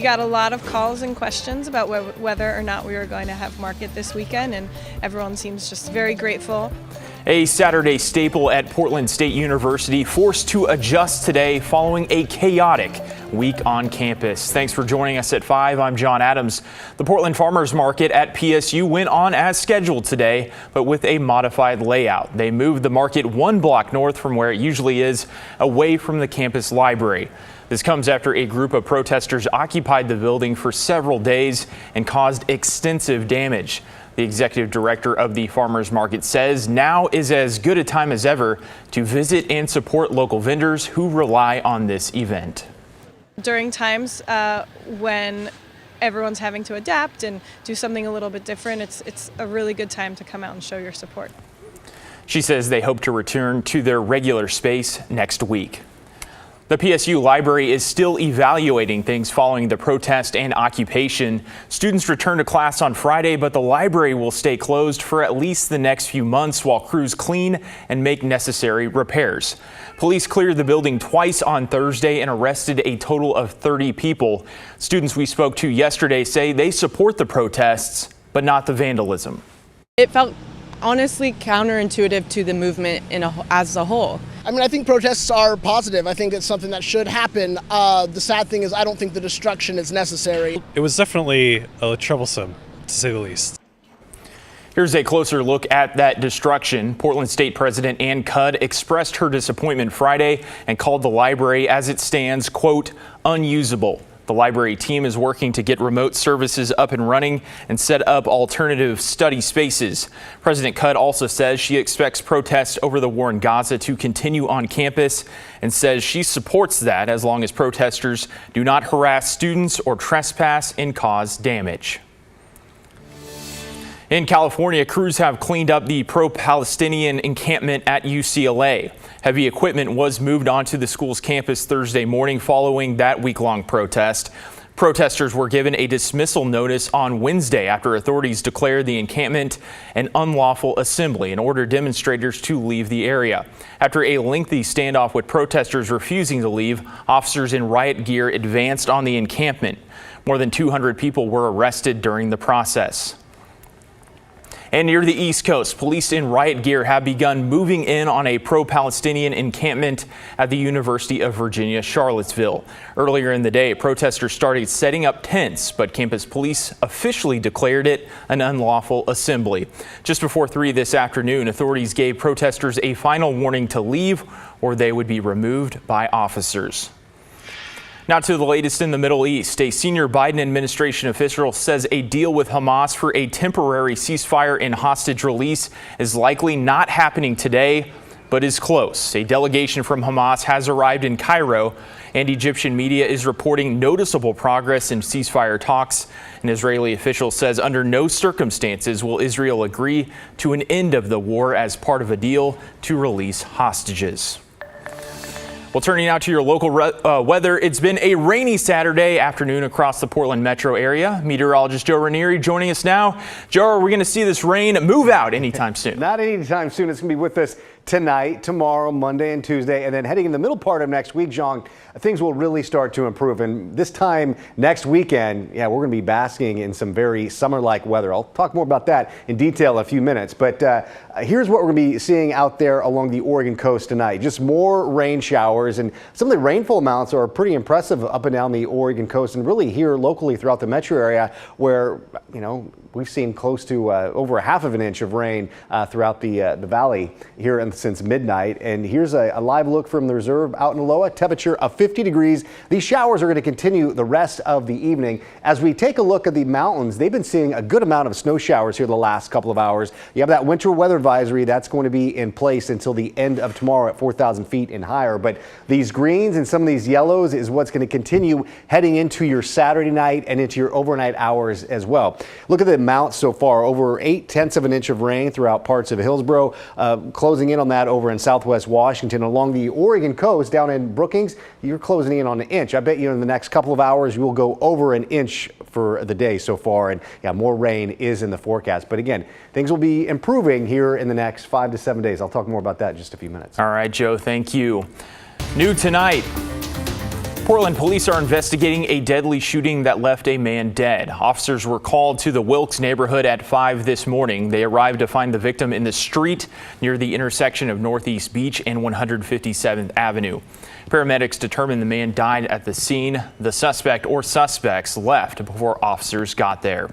got a lot of calls and questions about whether or not we were going to have market this weekend, and everyone seems just very grateful. A Saturday staple at Portland State University forced to adjust today following a chaotic week on campus. Thanks for joining us at 5. I'm John Adams. The Portland Farmers Market at PSU went on as scheduled today, but with a modified layout. They moved the market 1 block north from where it usually is, away from the campus library. This comes after a group of protesters occupied the building for several days and caused extensive damage. The executive director of the farmers market says now is as good a time as ever to visit and support local vendors who rely on this event. During times when everyone's having to adapt and do something a little bit different, it's a really good time to come out and show your support. She says they hope to return to their regular space next week. The PSU library is still evaluating things following the protest and occupation. Students return to class on Friday, but the library will stay closed for at least the next few months while crews clean and make necessary repairs. Police cleared the building twice on Thursday and arrested a total of 30 people. Students we spoke to yesterday say they support the protests, but not the vandalism. It felt honestly counterintuitive to the movement as a whole. I mean, I think protests are positive. I think it's something that should happen. The sad thing is I don't think the destruction is necessary. It was definitely troublesome, to say the least. Here's a closer look at that destruction. Portland State President Ann Cudd expressed her disappointment Friday and called the library as it stands, quote, unusable. The library team is working to get remote services up and running and set up alternative study spaces. President Cudd also says she expects protests over the war in Gaza to continue on campus and says she supports that as long as protesters do not harass students or trespass and cause damage. In California, crews have cleaned up the pro-Palestinian encampment at UCLA. Heavy equipment was moved onto the school's campus Thursday morning following that week-long protest. Protesters were given a dismissal notice on Wednesday after authorities declared the encampment an unlawful assembly and ordered demonstrators to leave the area. After a lengthy standoff with protesters refusing to leave, officers in riot gear advanced on the encampment. More than 200 people were arrested during the process. And near the East Coast, police in riot gear have begun moving in on a pro-Palestinian encampment at the University of Virginia, Charlottesville. Earlier in the day, protesters started setting up tents, but campus police officially declared it an unlawful assembly. Just before 3 this afternoon, authorities gave protesters a final warning to leave or they would be removed by officers. Now to the latest in the Middle East. A senior Biden administration official says a deal with Hamas for a temporary ceasefire and hostage release is likely not happening today, but is close. A delegation from Hamas has arrived in Cairo, and Egyptian media is reporting noticeable progress in ceasefire talks. An Israeli official says under no circumstances will Israel agree to an end of the war as part of a deal to release hostages. Well, turning now to your local weather, it's been a rainy Saturday afternoon across the Portland metro area. Meteorologist Joe Ranieri joining us now. Joe, are we going to see this rain move out anytime soon? Not anytime soon. It's going to be with us tonight, tomorrow, Monday and Tuesday, and then heading in the middle part of next week, John, things will really start to improve. And this time next weekend, we're going to be basking in some very summer-like weather. I'll talk more about that in detail in a few minutes. But here's what we're going to be seeing out there along the Oregon coast tonight. Just more rain showers, and some of the rainfall amounts are pretty impressive up and down the Oregon coast, and really here locally throughout the metro area where, we've seen close to over 1/2 inch of rain throughout the valley here since midnight. And here's a live look from the reserve out in Aloha. Temperature of 50 degrees. These showers are going to continue the rest of the evening. As we take a look at the mountains, they've been seeing a good amount of snow showers here the last couple of hours. You have that winter weather advisory that's going to be in place until the end of tomorrow at 4,000 feet and higher. But these greens and some of these yellows is what's going to continue heading into your Saturday night and into your overnight hours as well. Look at the amounts so far. Over 0.8 of an inch of rain throughout parts of Hillsborough, closing in on that over in southwest Washington. Along the Oregon coast down in Brookings, you're closing in on an inch. I bet you in the next couple of hours you will go over an inch for the day so far, and more rain is in the forecast. But again, things will be improving here in the next 5 to 7 days. I'll talk more about that in just a few minutes. All right, Joe, thank you. New tonight, Portland police are investigating a deadly shooting that left a man dead. Officers were called to the Wilkes neighborhood at 5 this morning. They arrived to find the victim in the street near the intersection of Northeast Beach and 157th Avenue. Paramedics determined the man died at the scene. The suspect or suspects left before officers got there.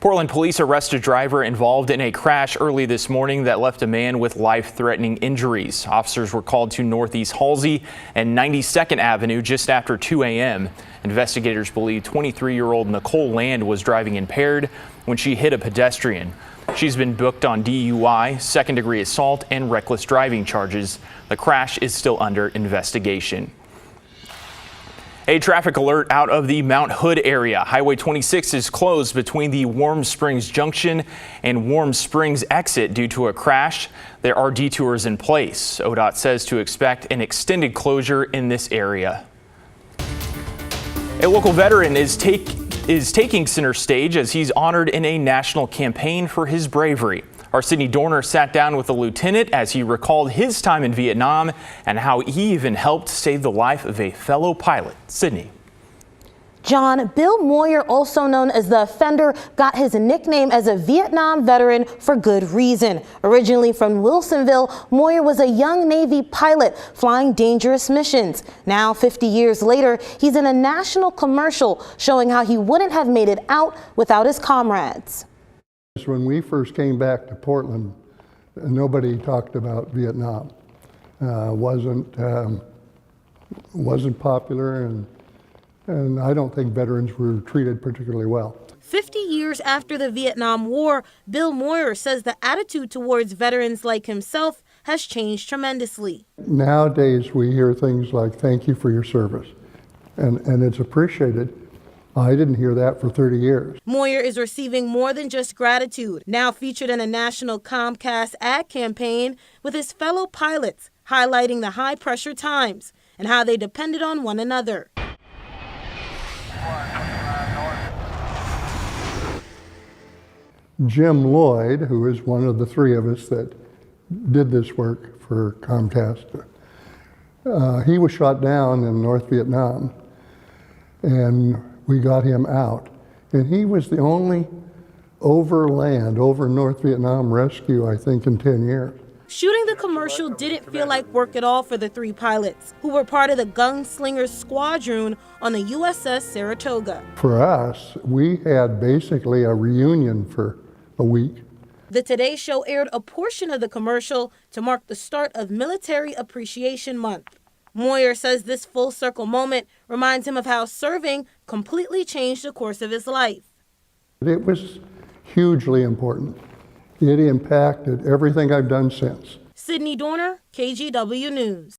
Portland police arrested a driver involved in a crash early this morning that left a man with life-threatening injuries. Officers were called to Northeast Halsey and 92nd Avenue just after 2 a.m. Investigators believe 23-year-old Nicole Land was driving impaired when she hit a pedestrian. She's been booked on DUI, second-degree assault, and reckless driving charges. The crash is still under investigation. A traffic alert out of the Mount Hood area. Highway 26 is closed between the Warm Springs Junction and Warm Springs exit due to a crash. There are detours in place. ODOT says to expect an extended closure in this area. A local veteran is taking center stage as he's honored in a national campaign for his bravery. Our Sydney Dorner sat down with a lieutenant as he recalled his time in Vietnam and how he even helped save the life of a fellow pilot. Sydney. John, Bill Moyer, also known as the Offender, got his nickname as a Vietnam veteran for good reason. Originally from Wilsonville, Moyer was a young Navy pilot flying dangerous missions. Now, 50 years later, he's in a national commercial showing how he wouldn't have made it out without his comrades. When we first came back to Portland, nobody talked about Vietnam. Wasn't popular, and I don't think veterans were treated particularly well. 50 years after the Vietnam War, Bill Moyer says the attitude towards veterans like himself has changed tremendously. Nowadays, we hear things like, "Thank you for your service," and it's appreciated. I didn't hear that for 30 years. Moyer is receiving more than just gratitude, now featured in a national Comcast ad campaign with his fellow pilots, highlighting the high-pressure times and how they depended on one another. Jim Lloyd, who is one of the three of us that did this work for Comcast, he was shot down in North Vietnam, and we got him out. And he was the only over North Vietnam rescue, I think, in 10 years. Shooting the commercial didn't feel like work at all for the three pilots, who were part of the Gunslingers Squadron on the USS Saratoga. For us, we had basically a reunion for a week. The Today Show aired a portion of the commercial to mark the start of Military Appreciation Month. Moyer says this full circle moment reminds him of how serving completely changed the course of his life. It was hugely important. It impacted everything I've done since. Sydney Dorner, KGW News.